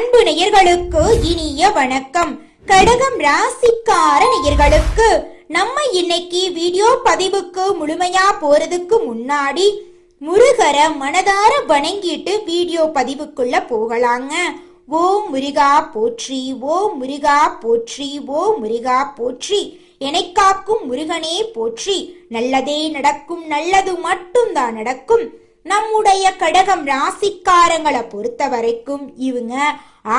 அன்பு நேயர்களுக்கு இனிய வணக்கம். கடகம் ராசிக்கார நேயர்களுக்கு நம்ம இன்னைக்கு வீடியோ பதிவுக்கு முழுமையா போறதுக்கு முன்னாடி முருகர மனதார வணங்கிட்டு வீடியோ பதிவுக்குள்ள போகலாங்க. ஓம் முருகா போற்றி, ஓம் முருகா போற்றி, ஓம் முருகா போற்றி, என்னை காக்கும் முருகனே போற்றி. நல்லதே நடக்கும், நல்லது மட்டும்தான் நடக்கும். நம்முடைய கடகம் ராசிக்காரங்களை பொறுத்த வரைக்கும் இவங்க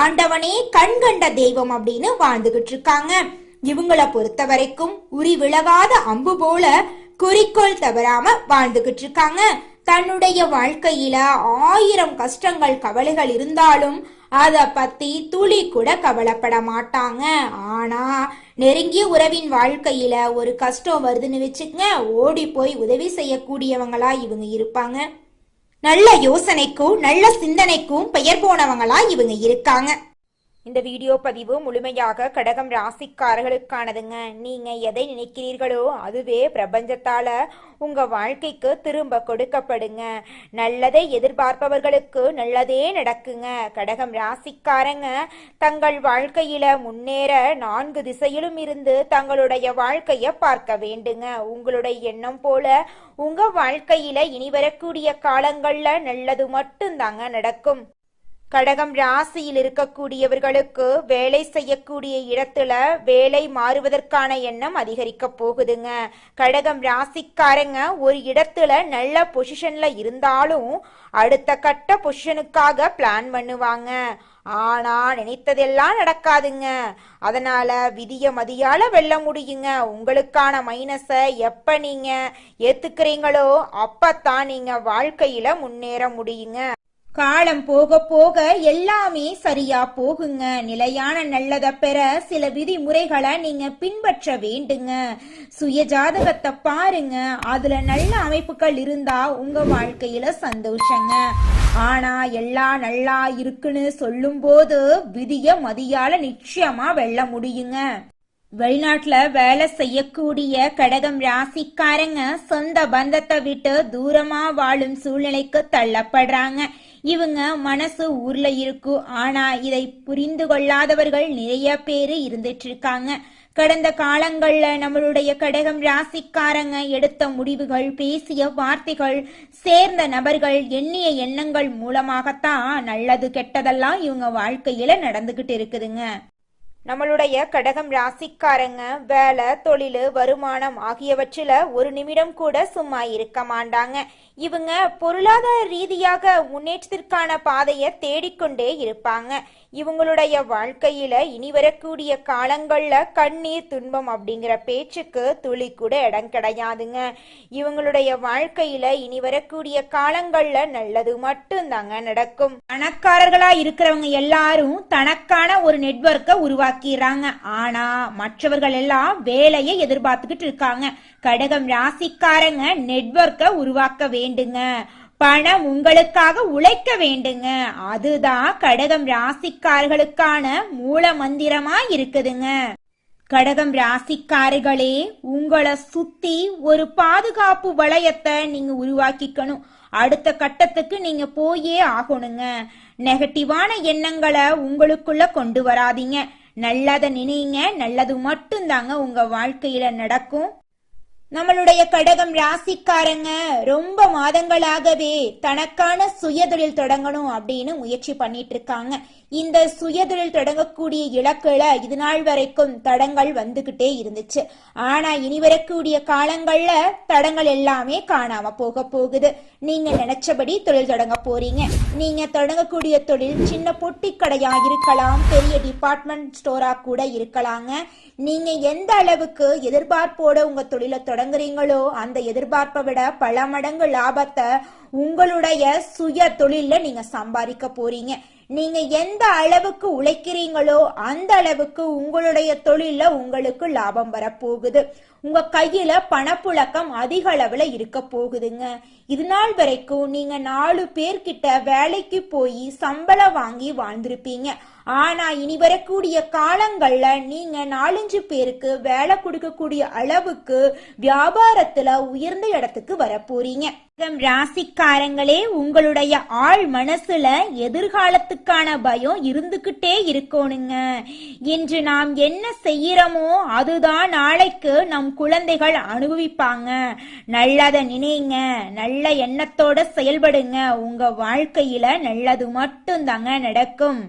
ஆண்டவனே கண்கண்ட தெய்வம் அப்படின்னு வாழ்ந்துகிட்டு இருக்காங்க. இவங்களை பொறுத்த வரைக்கும் உரி விலகாத அம்பு போல குறிக்கோள் தவறாம வாழ்ந்துகிட்டு இருக்காங்க. தன்னுடைய வாழ்க்கையில 1000 கஷ்டங்கள் கவலைகள் இருந்தாலும் அத பத்தி துளி கூட கவலைப்பட மாட்டாங்க. ஆனா நெருங்கிய உறவின் வாழ்க்கையில ஒரு கஷ்டம் வருதுன்னு வச்சுக்கங்க, ஓடி போய் உதவி செய்யக்கூடியவங்களா இவங்க இருப்பாங்க. நல்ல யோசனைக்கும் நல்ல சிந்தனைக்கும் பெயர் போனவங்களா இவங்க இருக்காங்க. இந்த வீடியோ பதிவு முழுமையாக கடகம் ராசிக்காரர்களுக்கானதுங்க. நீங்க எதை நினைக்கிறீர்களோ அதுவே பிரபஞ்சத்தால உங்க வாழ்க்கைக்கு திரும்ப கொடுக்கப்படுங்க. நல்லதை எதிர்பார்ப்பவர்களுக்கு நல்லதே நடக்குங்க. கடகம் ராசிக்காரங்க தங்கள் வாழ்க்கையில முன்னேற 4 திசையிலும் இருந்து தங்களுடைய வாழ்க்கைய பார்க்க வேண்டுங்க. உங்களுடைய எண்ணம் போல உங்க வாழ்க்கையில இனி வரக்கூடிய காலங்கள்ல நல்லது மட்டும்தாங்க நடக்கும். கடகம் ராசியில் இருக்கக்கூடியவர்களுக்கு வேலை செய்யக்கூடிய இடத்துல வேலை மாறுவதற்கான எண்ணம் அதிகரிக்க போகுதுங்க. கடகம் ராசிக்காரங்க ஒரு இடத்துல நல்ல பொசிஷன்ல இருந்தாலும் அடுத்த கட்ட பொசிஷனுக்காக பிளான் பண்ணுவாங்க. ஆனா நினைத்ததெல்லாம் நடக்காதுங்க. அதனால விதிய மதியால வெல்ல முடியுங்க. உங்களுக்கான மைனஸை எப்ப நீங்க ஏத்துக்கிறீங்களோ அப்பத்தான் நீங்க வாழ்க்கையில முன்னேற முடியுங்க. காலம் போக போக எல்லாமே சரியா போகுங்க. நிலையான நல்லதை பெற சில விதிமுறைகளை நீங்க பின்பற்ற வேண்டுங்க. சுய ஜாதகத்தை பாருங்க, அதுல நல்ல அமைப்புகள் இருந்தா உங்க வாழ்க்கையில சந்தோஷங்க. ஆனா எல்லாம் நல்லா இருக்குன்னு சொல்லும் போது விதிய மதியால நிச்சயமா வெல்ல முடியுங்க. வெளிநாட்டுல வேலை செய்யக்கூடிய கடகம் ராசிக்காரங்க சொந்த பந்தத்தை விட்டு தூரமா வாழும் சூழ்நிலைக்கு தள்ளப்படுறாங்க. இவங்க மனசு ஊர்ல இருக்கும், ஆனா இதை புரிந்து கொள்ளாதவர்கள் நிறைய பேரு இருந்துட்டு இருக்காங்க. கடந்த காலங்கள்ல நம்மளுடைய கடகம் ராசிக்காரங்க எடுத்த முடிவுகள், பேசிய வார்த்தைகள், சேர்ந்த நபர்கள், எண்ணிய எண்ணங்கள் மூலமாகத்தான் நல்லது கெட்டதெல்லாம் இவங்க வாழ்க்கையில நடந்துகிட்டு இருக்குதுங்க. நம்மளுடைய கடகம் ராசிக்காரங்க வேலை, தொழில், வருமானம் ஆகியவற்றில ஒரு நிமிடம் கூட சும்மா இருக்க மாட்டாங்க. இவங்க பொருளாதார ரீதியாக முன்னேற்றத்திற்கான பாதையை தேடிக்கொண்டே இருப்பாங்க. இவங்களுடைய வாழ்க்கையில இனி வரக்கூடிய காலங்கள்ல கண்ணீர், துன்பம் அப்படிங்கிற பேச்சுக்கு துளி கூட இடம் கிடையாதுங்க. இவங்களுடைய வாழ்க்கையில இனி வரக்கூடிய காலங்கள்ல நல்லது மட்டும்தாங்க நடக்கும். பணக்காரர்களா இருக்கிறவங்க எல்லாரும் தனக்கான ஒரு நெட்வொர்க்கை உருவாக்கிறாங்க. ஆனா மற்றவர்கள் எல்லாம் வேலையை எதிர்பார்த்துக்கிட்டு இருக்காங்க. கடகம் ராசிக்காரங்க நெட்வொர்க்கை உருவாக்க வேண்டுங்க. பணம் உங்களுக்காக உழைக்க வேண்டுங்க. அதுதான் கடகம் ராசிக்காரர்களுக்கான மூல மந்திரமா இருக்குதுங்க. கடகம் ராசிக்காரர்களே, உங்களை சுத்தி ஒரு பாதுகாப்பு வளையத்தை நீங்க உருவாக்கிக்கணும். அடுத்த கட்டத்துக்கு நீங்க போயே ஆகணுங்க. நெகட்டிவான எண்ணங்களை உங்களுக்குள்ள கொண்டு வராதீங்க. நல்லதை நினைங்க, நல்லது மட்டும்தாங்க உங்க வாழ்க்கையில நடக்கும். நம்மளுடைய கடகம் ராசிக்காரங்க ரொம்ப மாதங்களாகவே தனக்கான சுயதொழில் தொடங்கணும் அப்படின்னு முயற்சி பண்ணிட்டு இருக்காங்க. இந்த சுயதொழில் தொடங்கக்கூடிய இலக்குல இது நாள் வரைக்கும் தடங்கள் வந்துகிட்டே இருந்துச்சு. ஆனா இனி வரக்கூடிய காலங்கள்ல தடங்கள் எல்லாமே காணாம போக போகுது. நீங்க நினைச்சபடி தொழில் தொடங்க போறீங்க. நீங்க தொடங்கக்கூடிய தொழில் சின்ன பொட்டி கடையா இருக்கலாம், பெரிய டிபார்ட்மெண்ட் ஸ்டோரா கூட இருக்கலாங்க. நீங்க எந்த அளவுக்கு எதிர்பார்ப்போட உங்க தொழிலை தொடங்குறீங்களோ அந்த எதிர்பார்ப்பை விட பல மடங்கு லாபத்தை உங்களுடைய சுய தொழில நீங்க சம்பாதிக்க போறீங்க. நீங்க எந்த அளவுக்கு உழைக்கிறீங்களோ அந்த அளவுக்கு உங்களுடைய தொழில உங்களுக்கு லாபம் வரப்போகுது. உங்க கையில பணப்புழக்கம் அதிக அளவுல இருக்க போகுதுங்க. இது நாள் வரைக்கும் நீங்க 4 பேர்கிட்ட வேலைக்கு போய் சம்பளம் வாங்கி வாழ்ந்திருப்பீங்க. ஆனா இனி வரக்கூடிய காலங்கள்ல நீங்க 4-5 பேருக்கு வேலை கொடுக்கக்கூடிய அளவுக்கு வியாபாரத்துல உயர்ந்த இடத்துக்கு வர போறீங்க. ராசிக்காரங்களே, உங்களுடைய ஆள் மனசுல எதிர்காலத்துக்கான பயம் இருந்துகிட்டே இருக்கணுங்க. இன்று நாம் என்ன செய்யறோமோ அதுதான் நாளைக்கு நம் குழந்தைகள் அனுபவிப்பாங்க. நல்லத நினைங்க, நல்ல எண்ணத்தோட செயல்படுங்க. உங்க வாழ்க்கையில நல்லது மட்டும்தாங்க நடக்கும்.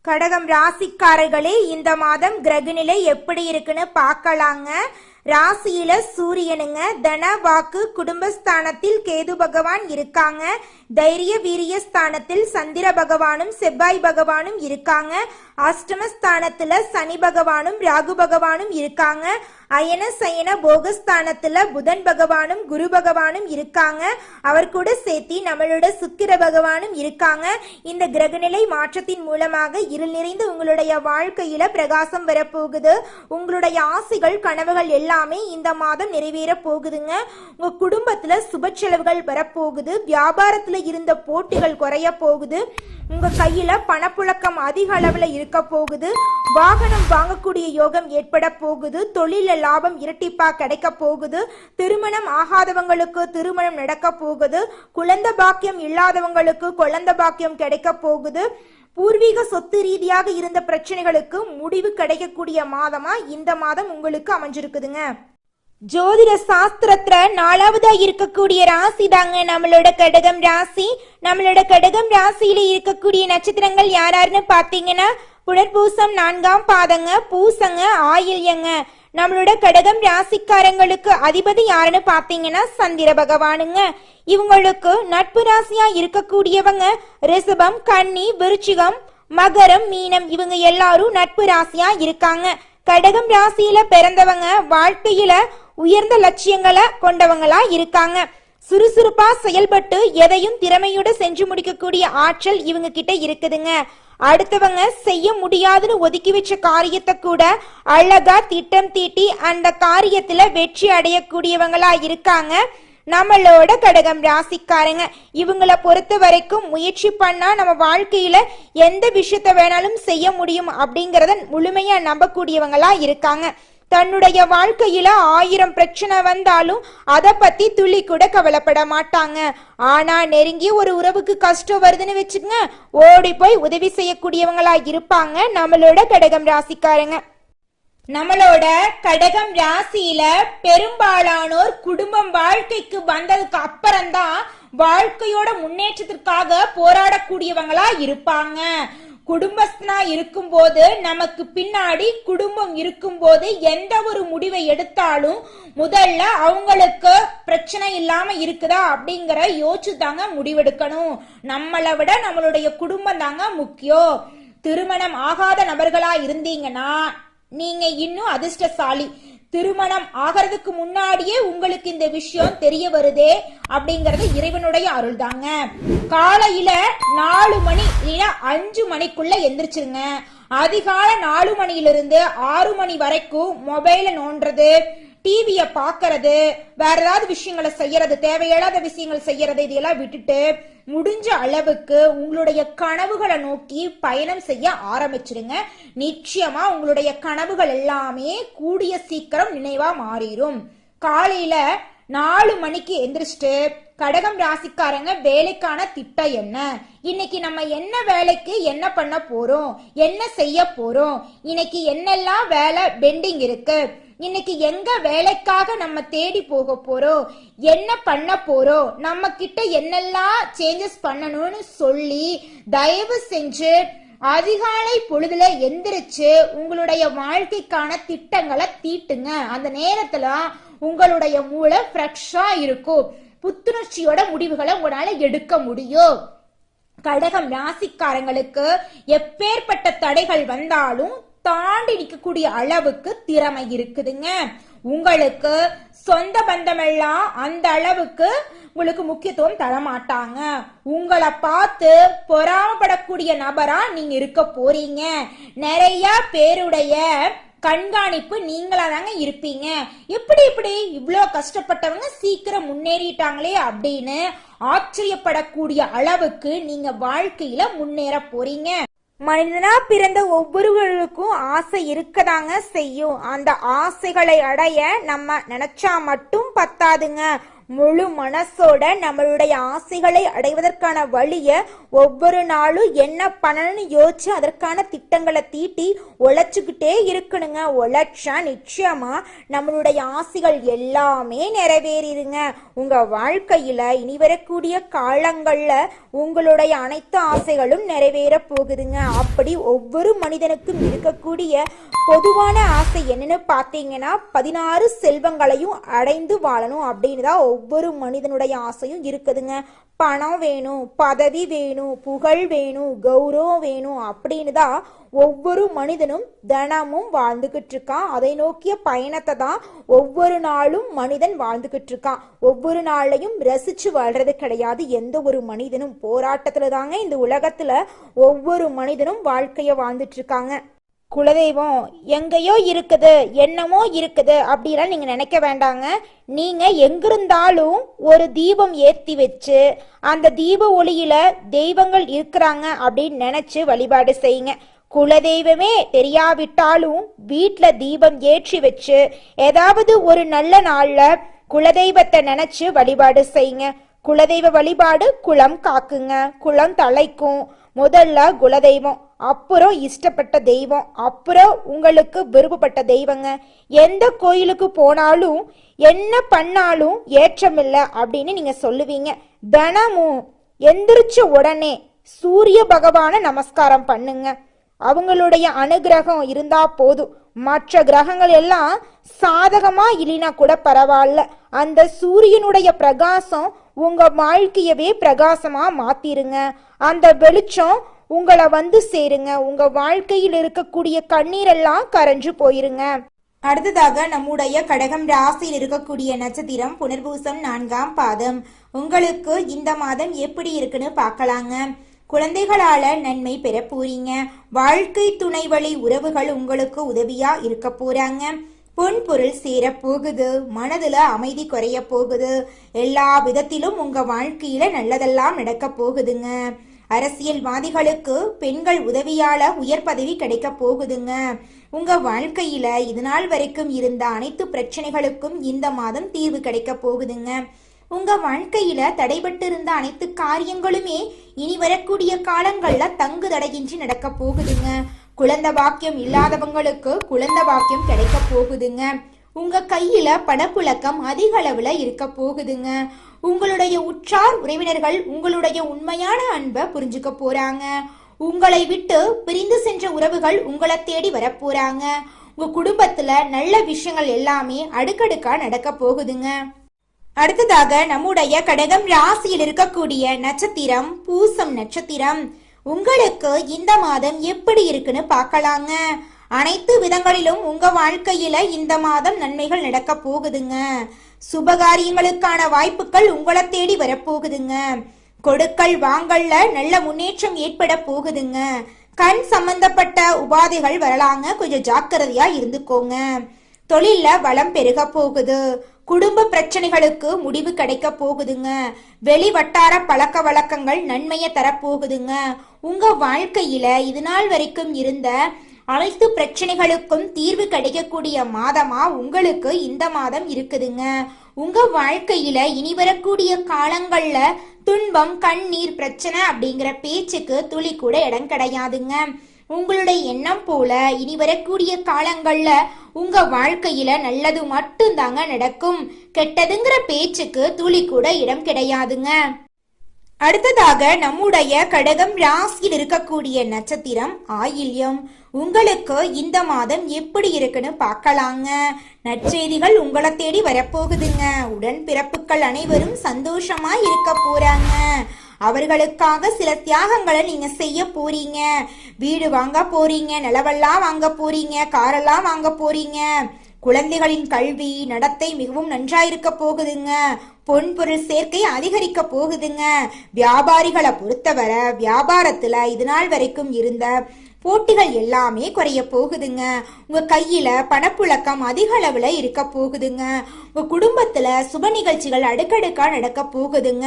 கடகம் ராசிக்காரர்களே, இந்த மாதம் கிரகநிலை எப்படி இருக்குன்னு பார்க்கலாங்க. ராசியில சூரியனுங்க, தன வாக்கு குடும்பஸ்தானத்தில் கேது பகவான் இருக்காங்க. தைரிய வீரிய ஸ்தானத்தில் சந்திர பகவானும் செவ்வாய் பகவானும் இருக்காங்க. அஷ்டமஸ்தானத்துல சனி பகவானும் ராகு பகவானும் இருக்காங்க. அயன சயன போகஸ்தானத்துல புதன் பகவானும் குரு பகவானும் இருக்காங்க. அவர் கூட சேர்த்தி நம்மளோட சுக்கிர பகவானும் இருக்காங்க. இந்த கிரகநிலை மாற்றத்தின் மூலமாக இருள் நிறைந்து உங்களுடைய வாழ்க்கையில பிரகாசம் வரப்போகுது. உங்களுடைய ஆசைகள் கனவுகள் எல்லாமே இந்த மாதம் நிறைவேற போகுதுங்க. உங்க குடும்பத்துல சுப செலவுகள் வரப்போகுது. வியாபாரத்துல இருந்த போட்டிகள் குறைய போகுது. உங்க கையில பணப்புழக்கம் அதிக அளவுல இருக்க போகுது. வாகனம் வாங்கக்கூடிய யோகம் ஏற்பட போகுது. தொழில லாபம் இரட்டிப்பா கிடைக்க போகுது. திருமணம் ஆகாதவங்களுக்கு திருமணம் நடக்க போகுது. குழந்தை பாக்கியம் இல்லாதவங்களுக்கு குழந்தை பாக்கியம் கிடைக்க போகுது. பூர்வீக சொத்து ரீதியாக இருந்த பிரச்சனைகளுக்கு முடிவு கிடைக்கக்கூடிய மாதமா இந்த மாதம் உங்களுக்கு அமைஞ்சிருக்குதுங்க. ஜோதிட சாஸ்திரத்துல 4வதா இருக்கக்கூடிய ராசி தாங்க நம்மளோட கடகம் ராசி. நம்மளோட கடகம் ராசியில இருக்கக்கூடிய நட்சத்திரங்கள் யாராருன்னு பாத்தீங்கன்னா புனர்பூசம் 4ஆம் பாதங்க, பூசங்க, ஆயில்யங்க. நம்மளோட கடகம் ராசிக்காரங்களுக்கு அதிபதி யாருன்னு பாத்தீங்கன்னா சந்திர பகவானுங்க. இவங்களுக்கு நட்பு ராசியா இருக்கக்கூடியவங்க ரிஷபம், கன்னி, விருச்சிகம், மகரம், மீனம். இவங்க எல்லாரும் நட்பு ராசியா இருக்காங்க. கடகம் ராசியில பிறந்தவங்க வாழ்க்கையில உயர்ந்த லட்சியங்களை கொண்டவங்களா இருக்காங்க. சுறுசுறுப்பா செயல்பட்டு எதையும் திறமையோட செஞ்சு முடிக்கக்கூடிய ஆற்றல் இவங்க கிட்ட இருக்குதுங்க. அடுத்தவங்க செய்ய முடியாதுன்னு ஒதுக்கி வச்ச காரியத்தை கூட அழகா திட்டம் தீட்டி அந்த காரியத்துல வெற்றி அடையக்கூடியவங்களா இருக்காங்க நம்மளோட கடகம் ராசிக்காரங்க. இவங்களை பொறுத்த வரைக்கும் முயற்சி பண்ணா நம்ம வாழ்க்கையில எந்த விஷயத்த வேணாலும் செய்ய முடியும் அப்படிங்கறத முழுமையா நம்பக்கூடியவங்களா இருக்காங்க. தன்னுடைய வாழ்க்கையில 1000 பிரச்சனை வந்தாலும் அதை பத்தி துளி கூட கவலைப்பட மாட்டாங்க. ஆனா நெருங்கி ஒரு உறவுக்கு கஷ்டம் வருதுன்னு வச்சுக்கங்க, ஓடி போய் உதவி செய்யக்கூடியவங்களா இருப்பாங்க நம்மளோட கடகம் ராசிக்காரங்க. நம்மளோட கடகம் ராசியில பெரும்பாலானோர் குடும்பம் வாழ்க்கைக்கு வந்ததுக்கு அப்புறம்தான் வாழ்க்கையோட முன்னேற்றத்திற்காக போராடக்கூடியவங்களா இருப்பாங்க. குடும்பஸ்தனா இருக்கும்போது நமக்கு பின்னாடி குடும்பம் இருக்கும்போது எந்த ஒரு முடிவை எடுத்தாலும் முதல்ல அவங்களுக்கு பிரச்சனை இல்லாம இருக்குதா அப்படிங்கிற யோசிச்சு தாங்க முடிவெடுக்கணும். நம்மளை விட நம்மளுடைய குடும்பம் தாங்க முக்கியம். திருமணம் ஆகாத நபர்களா இருந்தீங்கன்னா நீங்க இன்னும் அதிர்ஷ்டசாலி. திருமணம் ஆகிறதுக்கு முன்னாடியே உங்களுக்கு இந்த விஷயம் தெரிய வருதே அப்படிங்கறது இறைவனுடைய அருள் தாங்க. காலையில 4 மணி இல்ல 5 மணிக்குள்ள எந்திரிச்சிருங்க. அதிகால 4 மணியிலிருந்து 6 மணி வரைக்கும் மொபைல நோண்டுறது, டிவிய பாக்குறது, வேற ஏதாவது விஷயங்களை செய்யறது, தேவையில்லாத விஷயங்கள் செய்யறது, இதெல்லாம் விட்டுட்டு முடிஞ்ச அளவுக்கு உங்களுடைய கனவுகளை நோக்கி பயணம் செய்ய ஆரம்பிச்சிடுங்க. நிச்சயமா உங்களுடைய கனவுகள் எல்லாமே கூடிய சீக்கிரம் நினைவா மாறிடும். காலையில 4 மணிக்கு எந்திரிச்சிட்டு கடகம் ராசிக்காரங்க வேலைக்கான திட்டம் என்ன, இன்னைக்கு நம்ம என்ன வேலைக்கு என்ன பண்ண போறோம், என்ன செய்ய போறோம், இன்னைக்கு என்னெல்லாம் வேலை பெண்டிங் இருக்கு, இன்னைக்கு எங்க வேலைக்காக நம்ம தேடி போக போறோம், என்ன பண்ண போறோம், நம்ம கிட்ட என்னெல்லாம் சேஞ்சஸ் பண்ணணும்னு சொல்லி தயவு செஞ்சு அதிகாலை பொழுதுல எந்திரிச்சு உங்களுடைய வாழ்க்கைக்கான திட்டங்களை தீட்டுங்க. அந்த நேரத்துல உங்களுடைய மூளை ஃப்ரெஷ்ஷா இருக்கும். புத்துணர்ச்சியோட முடிவுகளை உங்களால எடுக்க முடியும். கடகம் ராசிக்காரங்களுக்கு எப்பேற்பட்ட தடைகள் வந்தாலும் தாண்டி நிற்கக்கூடிய அளவுக்கு திறமை இருக்குதுங்க. உங்களுக்கு சொந்த பந்தமெல்லாம் அந்த அளவுக்கு உங்களுக்கு முக்கியத்துவம் தரமாட்டாங்க. உங்களை பார்த்து பொறாமப்படக்கூடிய நபரா நீங்க இருக்க போறீங்க. நிறைய பேருடைய கண்காணிப்பு நீங்களா தாங்க இருப்பீங்க. எப்படி இவ்வளோ கஷ்டப்பட்டவங்க சீக்கிரம் முன்னேறிட்டாங்களே அப்படின்னு ஆச்சரியப்படக்கூடிய அளவுக்கு நீங்க வாழ்க்கையில முன்னேற போறீங்க. மனிதனா பிறந்த ஒவ்வொருவருக்கும் ஆசை இருக்கதாங்க செய்யும். அந்த ஆசைகளை அடைய நம்ம நினைச்சா மட்டும் பத்தாதுங்க. முழு மனசோட நம்மளுடைய ஆசைகளை அடைவதற்கான வழிய ஒவ்வொரு நாளும் என்ன பண்ணணும்னு யோசிச்சு அதற்கான திட்டங்களை தீட்டி உழைச்சுக்கிட்டே இருக்கணுங்க. உழைச்சா நிச்சயமா நம்மளுடைய ஆசைகள் எல்லாமே நிறைவேறிடுங்க. உங்க வாழ்க்கையில இனி வரக்கூடிய காலங்கள்ல உங்களுடைய அனைத்து ஆசைகளும் நிறைவேற போகுதுங்க. அப்படி ஒவ்வொரு மனிதனுக்கும் இருக்கக்கூடிய பொதுவான ஆசை என்னன்னு பார்த்தீங்கன்னா 16 செல்வங்களையும் அடைந்து வாழணும் அப்படின்னு தான் ஒவ்வொரு மனிதனுடைய ஆசையும் இருக்குதுங்க. பணம் வேணும், பதவி வேணும், புகழ் வேணும், கௌரவம் வேணும் அப்படின்னு தான் ஒவ்வொரு மனிதனும் தினமும் வாழ்ந்துகிட்டு இருக்கான். அதை நோக்கிய பயணத்தை தான் ஒவ்வொரு நாளும் மனிதன் வாழ்ந்துகிட்டு இருக்கான். ஒவ்வொரு நாளையும் ரசிச்சு வாழ்றது கிடையாது. எந்த ஒரு மனிதனும் போராட்டத்துல தாங்க இந்த உலகத்துல ஒவ்வொரு மனிதனும் வாழ்க்கைய வாழ்ந்துட்டு இருக்காங்க. குலதெய்வம் எங்கேயோ இருக்குது, என்னமோ இருக்குது அப்படிலாம் நீங்க நினைக்க வேண்டாங்க. நீங்க எங்கிருந்தாலும் ஒரு தீபம் ஏற்றி வச்சு அந்த தீப ஒளியில தெய்வங்கள் இருக்கிறாங்க அப்படின்னு நினைச்சு வழிபாடு செய்யுங்க. குலதெய்வமே தெரியாவிட்டாலும் வீட்டுல தீபம் ஏற்றி வச்சு ஏதாவது ஒரு நல்ல நாள்ல குலதெய்வத்தை நினைச்சு வழிபாடு செய்யுங்க. குலதெய்வ வழிபாடு குலம் காக்குங்க, குலம் தலைக்கும். முதல்ல குலதெய்வம், அப்புறம் இஷ்டப்பட்ட தெய்வம், அப்புறம் உங்களுக்கு விருப்பப்பட்ட தெய்வங்க. எந்த கோயிலுக்கு போனாலும் என்ன பண்ணாலும் ஏற்றமில்லை அப்படின்னு நீங்க சொல்லுவீங்க. தினமும் எந்திரிச்ச உடனே சூரிய பகவான நமஸ்காரம் பண்ணுங்க. அவங்களுடைய அனுகிரகம் இருந்தா போதும். மற்ற கிரகங்கள் எல்லாம் சாதகமா இல்லைனா கூட பரவாயில்ல, அந்த சூரியனுடைய பிரகாசம் உங்க வாழ்க்கையவே பிரகாசமா மாத்திருங்க. அந்த வெளிச்சம் உங்களை வந்து சேருங்க. உங்க வாழ்க்கையில் இருக்கக்கூடிய கண்ணீரெல்லாம் கரைஞ்சு போயிருங்க. அடுத்ததாக நம்முடைய கடகம் ராசியில் இருக்கக்கூடிய நட்சத்திரம் புனர்பூசம் 4ஆம் பாதம். உங்களுக்கு இந்த மாதம் எப்படி இருக்குன்னு பார்க்கலாங்க. குழந்தைகளால நன்மை பெற போறீங்க. வாழ்க்கை துணை வழி உறவுகள் உங்களுக்கு உதவியா இருக்க போறாங்க. பொன் பொருள் சேர போகுது. மனதுல அமைதி குறைய போகுது. எல்லா விதத்திலும் உங்க வாழ்க்கையில நல்லதெல்லாம் நடக்க போகுதுங்க. அரசியல்வாதிகளுக்கு பெண்கள் உதவியால உயர் பதவி கிடைக்க போகுதுங்க. உங்க வாழ்க்கையில இதுநாள் வரைக்கும் இருந்த அனைத்து பிரச்சனைகளுக்கும் இந்த மாதம் தீர்வு கிடைக்க போகுதுங்க. உங்க வாழ்க்கையில தடைபட்டு இருந்த அனைத்து காரியங்களுமே இனி வரக்கூடிய காலங்கள்ல தங்கு தடையின்றி நடக்க போகுதுங்க. குழந்தை பாக்கியம் இல்லாதவங்களுக்கு குழந்தை பாக்கியம் கிடைக்க போகுதுங்க. உங்க கையில பணப்புழக்கம் அதிக அளவுல இருக்க போகுதுங்க. உங்களுடைய உற்றார் உறவினர்கள் உங்களுடைய உண்மையான அன்பை புரிஞ்சுக்க போறாங்க. உங்களை விட்டு பிரிந்து சென்ற உறவுகள் உங்களை தேடி வர போறாங்க. உங்க குடும்பத்துல நல்ல விஷயங்கள் எல்லாமே அடுக்கடுக்கா நடக்க போகுதுங்க. அடுத்ததாக நம்முடைய கடகம் ராசியில் இருக்கக்கூடிய நட்சத்திரம் பூசம் நட்சத்திரம். உங்களுக்கு இந்த மாதம் எப்படி இருக்குன்னு பார்க்கலாங்க. அனைத்து விதங்களிலும் உங்க வாழ்க்கையில இந்த மாதம் நன்மைகள் நடக்க போகுதுங்க. சுபகாரியங்களுக்கான வாய்ப்புகள் உங்களை தேடி வரப்போகுதுங்க. கொடுக்கல் வாங்கல்ல நல்ல முன்னேற்றம் ஏற்பட போகுதுங்க. கண் சம்பந்தப்பட்ட உபாதைகள் வரலாங்க, கொஞ்சம் ஜாக்கிரதையா இருந்துக்கோங்க. தொழில்ல வளம் பெருக போகுது. குடும்ப பிரச்சனைகளுக்கு முடிவு கிடைக்க போகுதுங்க. வெளி வட்டார பழக்க வழக்கங்கள் நன்மையை தரப்போகுதுங்க. உங்க வாழ்க்கையில இது நாள் வரைக்கும் இருந்த அனைத்து பிரச்சனைகளுக்கும் தீர்வு கிடைக்கக்கூடிய மாதமா உங்களுக்கு இந்த மாதம் இருக்குதுங்க. உங்க வாழ்க்கையில இனி வரக்கூடிய காலங்கள்ல துன்பம், கண்ணீர், பிரச்சனை அப்படிங்கிற பேச்சுக்கு துளி கூட இடம் கிடையாதுங்க. உங்களுடைய எண்ணம் போல இனி வரக்கூடிய காலங்கள்ல உங்க வாழ்க்கையில நல்லது மட்டும்தாங்க நடக்கும். கெட்டதுங்கிற பேச்சுக்கு துளி கூட இடம் கிடையாதுங்க. அடுத்ததாக நம்முடைய கடகம் ராசியில் இருக்கக்கூடிய நட்சத்திரம் ஆயில்யம். உங்களுக்கு இந்த மாதம் எப்படி இருக்குன்னு பார்க்கலாங்க. நற்செய்திகள் உங்களை தேடி வரப்போகுதுங்க. உடன் பிறப்புகள் அனைவரும் சந்தோஷமா இருக்க போறாங்க. அவர்களுக்காக சில தியாகங்களை நீங்க செய்ய போறீங்க. வீடு வாங்க போறீங்க, நிலவெல்லாம் வாங்க போறீங்க, காரெல்லாம் வாங்க போறீங்க. குழந்தைகளின் கல்வி நடத்தை மிகவும் நன்றாயிருக்க போகுதுங்க. பொன் பொருள் சேர்க்கை அதிகரிக்க போகுதுங்க. வியாபாரிகளை பொறுத்தவரை வியாபாரத்துல இது நாள் வரைக்கும் இருந்த போட்டிகள் எல்லாமே குறைய போகுதுங்க. உங்க கையில பணப்புழக்கம் அதிக அளவுல இருக்க போகுதுங்க. உங்க குடும்பத்துல சுப நிகழ்ச்சிகள் அடுக்கடுக்கா நடக்க போகுதுங்க.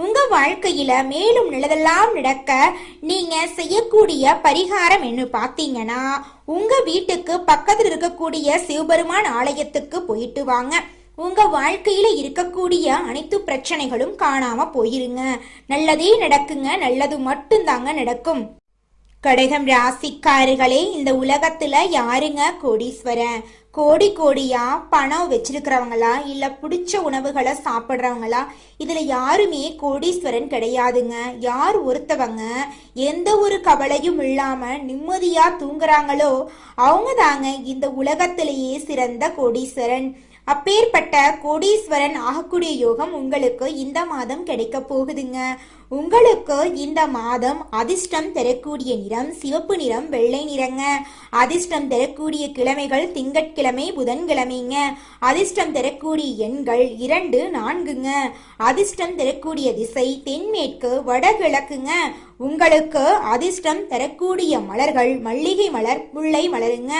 உங்க வாழ்க்கையில மேலும் நல்லதெல்லாம் நடக்க நீங்க செய்யக்கூடிய பரிகாரம் என்ன பாத்தீங்கன்னா, உங்க வீட்டுக்கு பக்கத்தில் இருக்கக்கூடிய சிவபெருமான் ஆலயத்துக்கு போயிட்டு வாங்க. உங்க வாழ்க்கையில இருக்கக்கூடிய அனைத்து பிரச்சனைகளும் காணாம போயிருங்க. நல்லதே நடக்குங்க, நல்லது மட்டும்தாங்க நடக்கும். கடகம் ராசிக்காரர்களே, இந்த உலகத்துல யாருங்க கோடீஸ்வரன்? கோடி கோடியா பணம் வச்சிருக்கிறவங்களா இல்ல பிடிச்ச உணவுகளை சாப்பிட்றவங்களா? இதுல யாருமே கோடீஸ்வரன் கிடையாதுங்க. யார் ஒருத்தவங்க எந்த ஒரு கவலையும் இல்லாம நிம்மதியா தூங்குறாங்களோ அவங்க தாங்க இந்த உலகத்திலேயே சிறந்த கோடீஸ்வரன். அப்பேற்பட்ட கோடீஸ்வரன் ஆகக்கூடிய யோகம் உங்களுக்கு இந்த மாதம் கிடைக்க போகுதுங்க. உங்களுக்கு இந்த மாதம் அதிர்ஷ்டம் தரக்கூடிய நிறம் சிவப்பு நிறம், வெள்ளை நிறங்க. அதிர்ஷ்டம் தரக்கூடிய கிழமைகள் திங்கட்கிழமை, புதன்கிழமைங்க. அதிர்ஷ்டம் தரக்கூடிய எண்கள் 2, 4ங்க. அதிர்ஷ்டம் தரக்கூடிய திசை தென்மேற்கு, வடகிழக்குங்க. உங்களுக்கு அதிர்ஷ்டம் தரக்கூடிய மலர்கள் மல்லிகை மலர், முல்லை மலருங்க.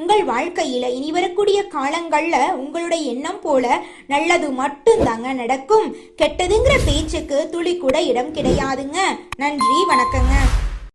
உங்கள் வாழ்க்கையில இனி வரக்கூடிய காலங்கள்ல உங்களுடைய எண்ணம் போல நல்லது மட்டும்தாங்க நடக்கும். கெட்டதுங்கிற பேச்சுக்கு துளி கூட இடம் கிடையாதுங்க. நன்றி, வணக்கங்க.